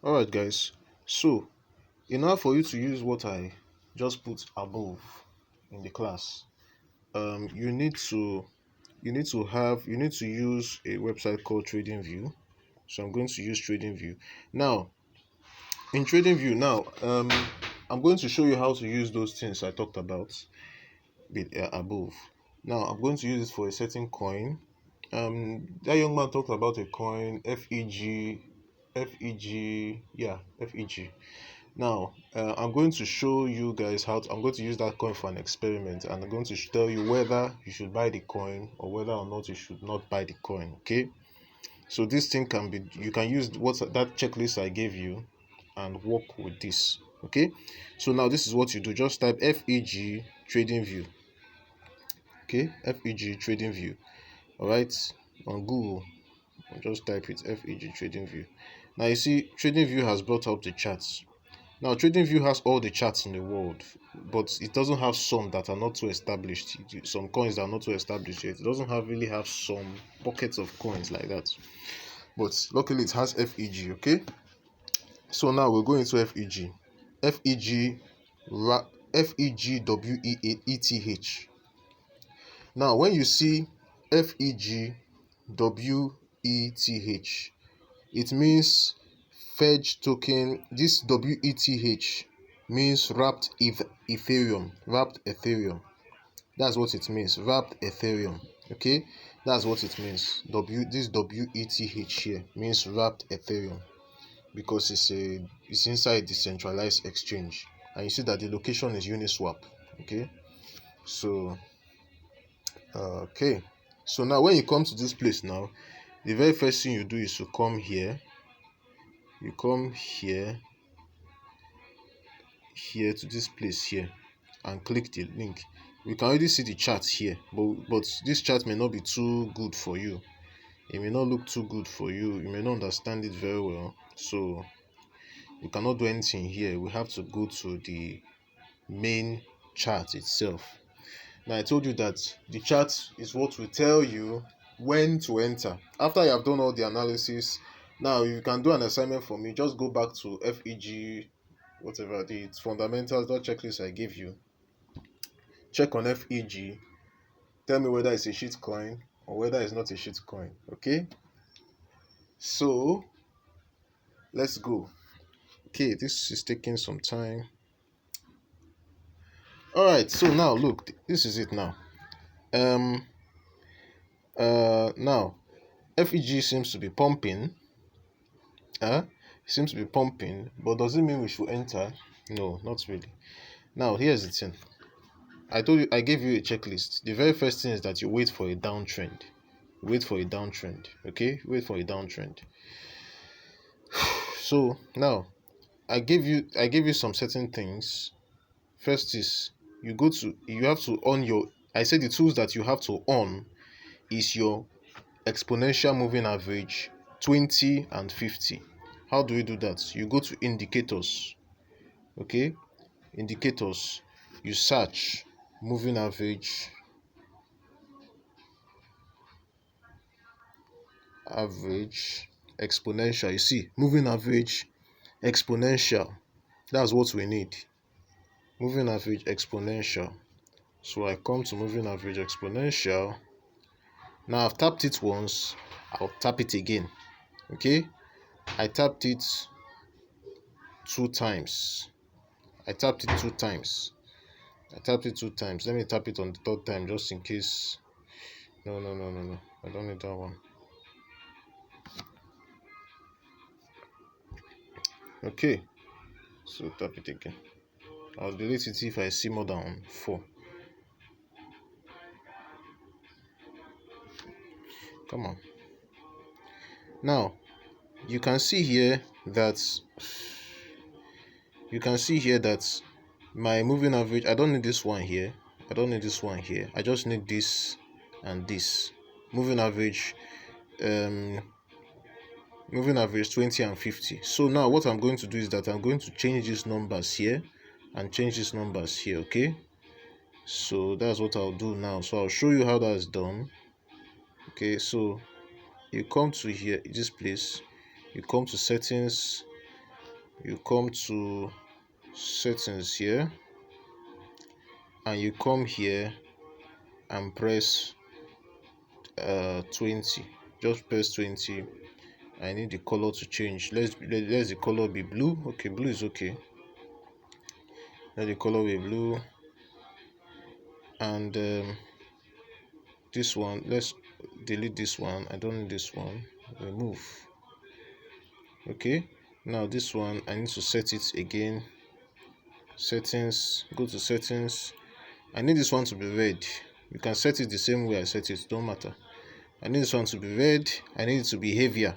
All right, guys. So, in order for you to use what I just put above in the class, you need to use a website called TradingView. So I'm going to use TradingView now. In TradingView now, I'm going to show you how to use those things I talked about above. Now I'm going to use it for a certain coin. That young man talked about a coin FEG, yeah, FEG. Now, I'm going to show you guys I'm going to use that coin for an experiment, and I'm going to tell you whether you should buy the coin or whether or not you should not buy the coin. Okay. So this thing can be, you can use that checklist I gave you and work with this. Okay. So now this is what you do. Just type FEG Trading View. Okay, FEG Trading View. All right, on Google, just type it FEG Trading View. Now you see Trading View has brought up the charts. Now, TradingView has all the charts in the world, but it doesn't have some that are not too established. Some coins that are not too established yet. It doesn't really have some pockets of coins like that. But luckily, it has FEG. Okay. So now we're going to FEG. FEG, FEGWEETH. Now, when you see FEGWETH, it means Fetch token. This WETH means Ethereum. Wrapped Ethereum. That's what it means. Wrapped Ethereum. Okay, that's what it means. This WETH here means wrapped Ethereum because it's inside decentralized exchange, and you see that the location is Uniswap. Okay, so okay, so now when you come to this place now, the very first thing you do is to come here. You come here to this place here and click the link. We can already see the chart here, but this chart may not be too good for you. It may not look too good for you. You may not understand it very well, so we cannot do anything here. We have to go to the main chart itself. Now I told you that the chart is what will tell you when to enter. After you have done all the analysis, now you can do an assignment for me. Just go back to FEG, whatever the fundamentals, that checklist I gave you. Check on FEG. Tell me whether it's a shit coin or whether it's not a shit coin. Okay. So let's go. Okay, this is taking some time. All right. So now look, this is it now. Now FEG seems to be pumping. Seems to be pumping, but does it mean we should enter? No, not really. Now here's the thing. I gave you a checklist. The very first thing is that you wait for a downtrend. Wait for a downtrend. Okay, wait for a downtrend. So now I gave you some certain things. First is you have to on your, I said the tools that you have to on is your exponential moving average, 20 and 50. How do we do that? You go to indicators. Okay, indicators. You search moving average, exponential. You see moving average, exponential. That's what we need. Moving average, exponential. So I come to moving average, exponential. Now I've tapped it once, I'll tap it again. Okay, I tapped it two times. I tapped it two times. Let me tap it on the third time just in case. No. I don't need that one. Okay, so tap it again. I'll delete it if I see more than 4. Come on. Now you can see here that my moving average, I don't need this one here. I just need this and this. Moving average 20 and 50. So now what I'm going to do is that I'm going to change these numbers here and change these numbers here. Okay, so that's what I'll do now. So I'll show you how that's done. Okay, so you come to here, this place, you come to settings, you come to settings here, and you come here and press 20. Just press 20. I need the color to change. Let the color be blue. Okay, blue is okay. Let the color be blue. And this one, let's delete this one. I don't need this one. Remove. Okay, now this one I need to set it again. Settings, go to settings. I need this one to be red. You can set it the same way I set it, don't matter. I need this one to be red. I need it to be heavier.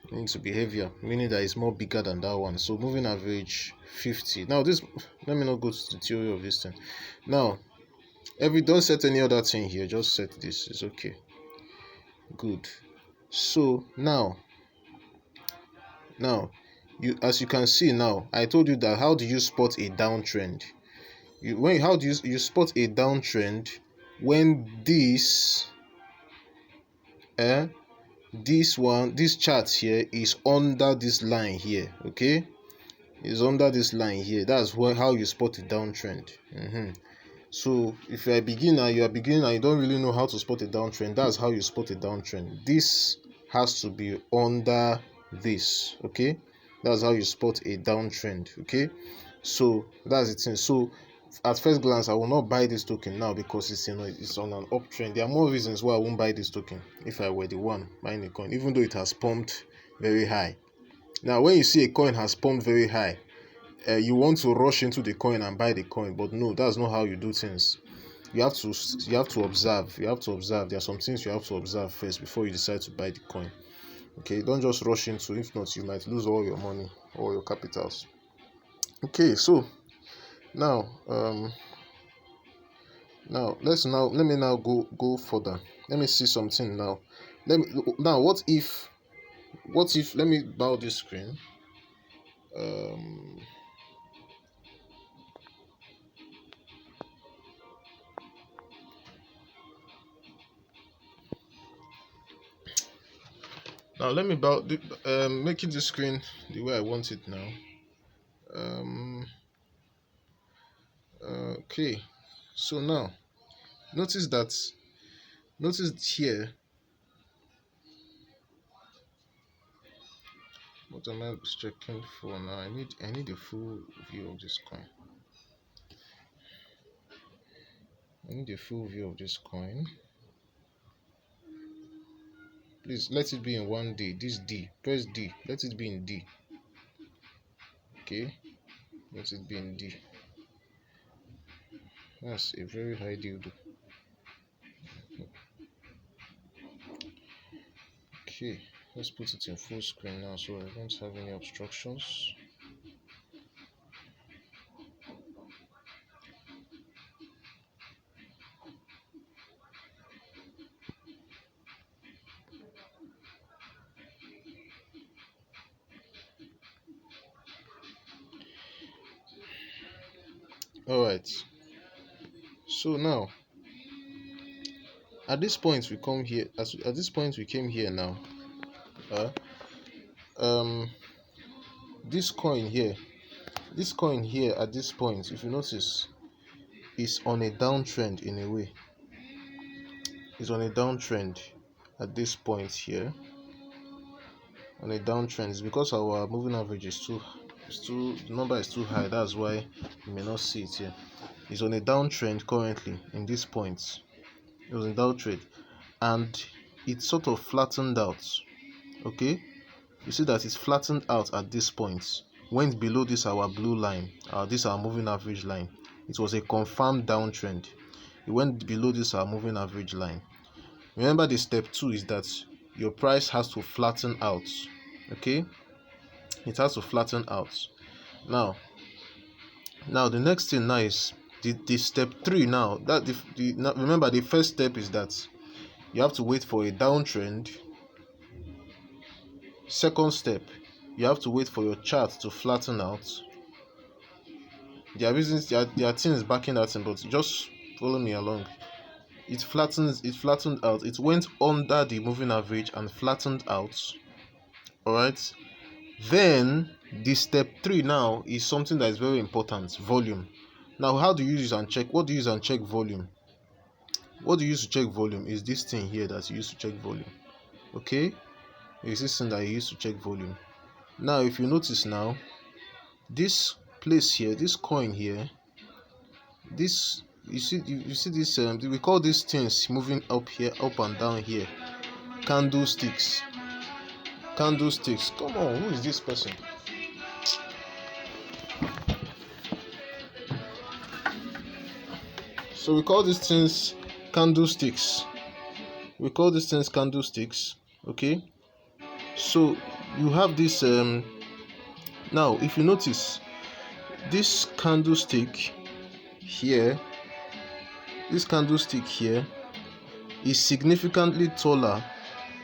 It needs to be heavier, meaning that it's more bigger than that one. So moving average 50. Now this, let me not go to the theory of this thing. Now don't set any other thing here, just set this. It's okay. Good. So now as you can see, now I told you that how do you spot a downtrend? How do you spot a downtrend when this chart here is under this line here? Okay, is under this line here. That's how you spot a downtrend. So if you're a beginner, you don't really know how to spot a downtrend. That's how you spot a downtrend. This has to be under this. Okay, that's how you spot a downtrend. Okay, so that's the thing. So at first glance, I will not buy this token now because it's on an uptrend. There are more reasons why I won't buy this token if I were the one buying the coin, even though it has pumped very high. Now when you see a coin has pumped very high, you want to rush into the coin and buy the coin, but no, that's not how you do things. You have to observe. There are some things you have to observe first before you decide to buy the coin. Okay, don't just rush into. If not, you might lose all your money, all your capitals. Okay, so now let me now go further. Let me see something now. What if let me bow this screen. Now let me making the screen the way I want it now. Okay, so now notice here. What am I checking for now? I need a full view of this coin. Please let it be in 1D. This D. Press D. Let it be in D. Okay. Let it be in D. That's a very high dildo. Okay. Let's put it in full screen now so I don't have any obstructions. Alright, so now at this point we came here now. This coin here at this point, if you notice, is on a downtrend in a way. It's on a downtrend at this point here. On a downtrend, it's because our moving average is the number is too high. That's why you may not see it here. It's on a downtrend currently in this point. It was a downtrend and it sort of flattened out. Okay, you see that it's flattened out at this point. Went below this our blue line, this our moving average line. It was a confirmed downtrend. It went below this our moving average line. Remember, the step 2 is that your price has to flatten out. Okay, it has to flatten out. Now the next thing now is the step 3. Now that remember, the first step is that you have to wait for a downtrend. Second step, you have to wait for your chart to flatten out. There are reasons, there are things backing that in, but just follow me along. It flattened out. It went under the moving average and flattened out. Alright, Then the step 3 now is something that is very important: volume. Now, how do you use and check? What do you use and check volume? What do you use to check volume is this thing here that you use to check volume. Okay, it's this thing that you use to check volume. Now, if you notice now, this place here, this coin here, this you see this we call these things moving up here, up and down here, candlesticks. Candlesticks. Come on, who is this person? So we call these things candlesticks. We call these things candlesticks. Okay. So you have this. Now, if you notice, this candlestick here, is significantly taller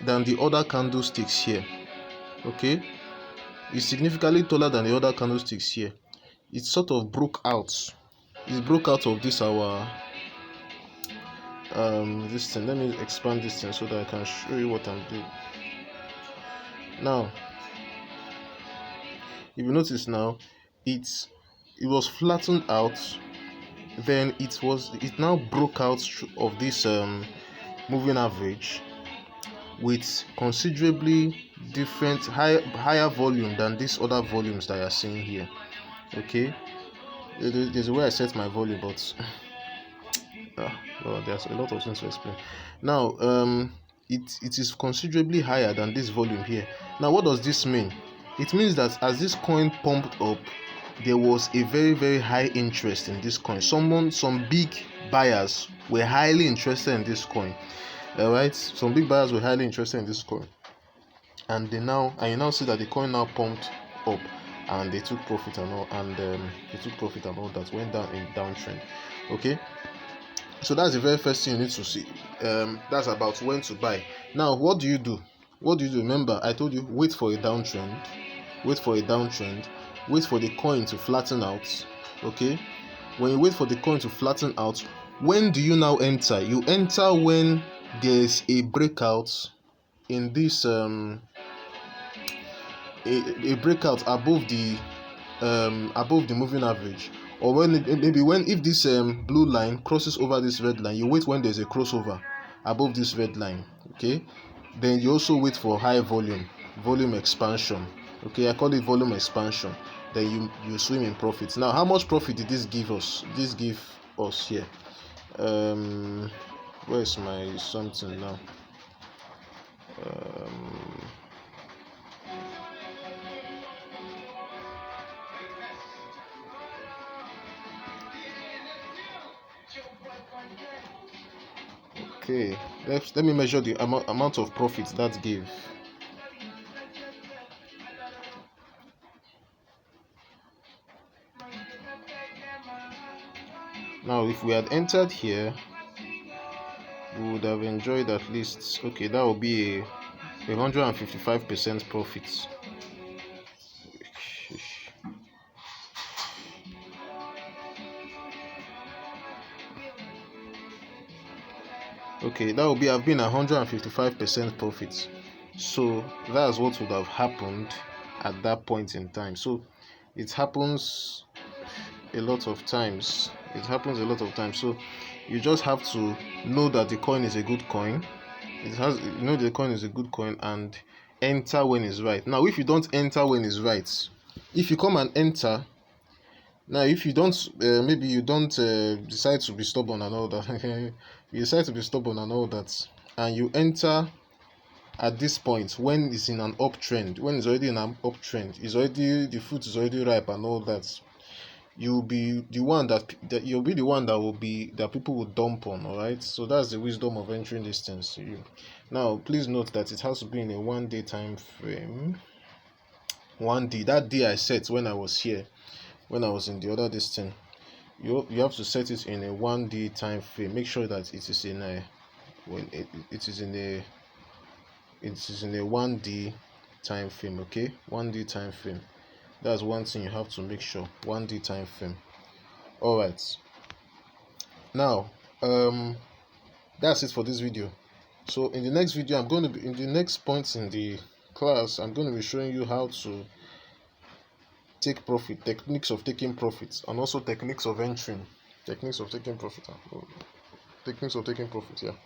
than the other candlesticks here. Okay, it's significantly taller than the other candlesticks here. It sort of broke out. It broke out of this our this thing. Let me expand this thing so that I can show you what I'm doing. Now, if you notice now, it was flattened out, then it now broke out of this moving average with considerably different higher volume than these other volumes that you are seeing here. Okay, there's a way I set my volume, but well, there's a lot of things to explain. Now, it is considerably higher than this volume here. Now, what does this mean? It means that as this coin pumped up, there was a very, very high interest in this coin. Some big buyers were highly interested in this coin. All right, some big buyers were highly interested in this coin, and you now see that the coin now pumped up, and they took profit and all, that went down in downtrend. Okay, so that's the very first thing you need to see. That's about when to buy. Now, what do you do? Remember, I told you, wait for a downtrend, wait for the coin to flatten out. Okay, when you wait for the coin to flatten out, when do you now enter? You enter when there's a breakout in this a breakout above the moving average, or when if this blue line crosses over this red line. You wait when there's a crossover above this red line. Okay, then you also wait for high volume expansion. Okay, I call it volume expansion. Then you swim in profits. Now, how much profit did this give us? Here. Where's my something now? Okay, let me measure the amount of profit that gave. Now, if we had entered here, we would have enjoyed at least, okay, that would be a 155% profit. Okay, that would have been 155% profit. So that's what would have happened at that point in time. So it happens a lot of times. So you just have to know that the coin is a good coin. The coin is a good coin and enter when it's right. Now, if you don't enter when it's right, if you come and enter now, if you don't maybe you don't decide to be stubborn and all that you decide to be stubborn and all that, and you enter at this point when it's in an uptrend, when it's already in an uptrend, the fruit is already ripe and all that, you'll be the one that people will dump on. All right, so that's the wisdom of entering these things. Now, please note that it has to be in a 1 day time frame. 1 day, that day I set when I was here, when I was in the other distance. You have to set it in a 1 day time frame. Make sure that it is in a 1 day time frame. Okay, 1 day time frame. That's one thing you have to make sure. 1 day time frame. All right. Now, that's it for this video. So in the next video, in the next points in the class, I'm going to be showing you how to take profit, techniques of taking profits, and also techniques of entering, techniques of taking profit, techniques of taking profit. Yeah.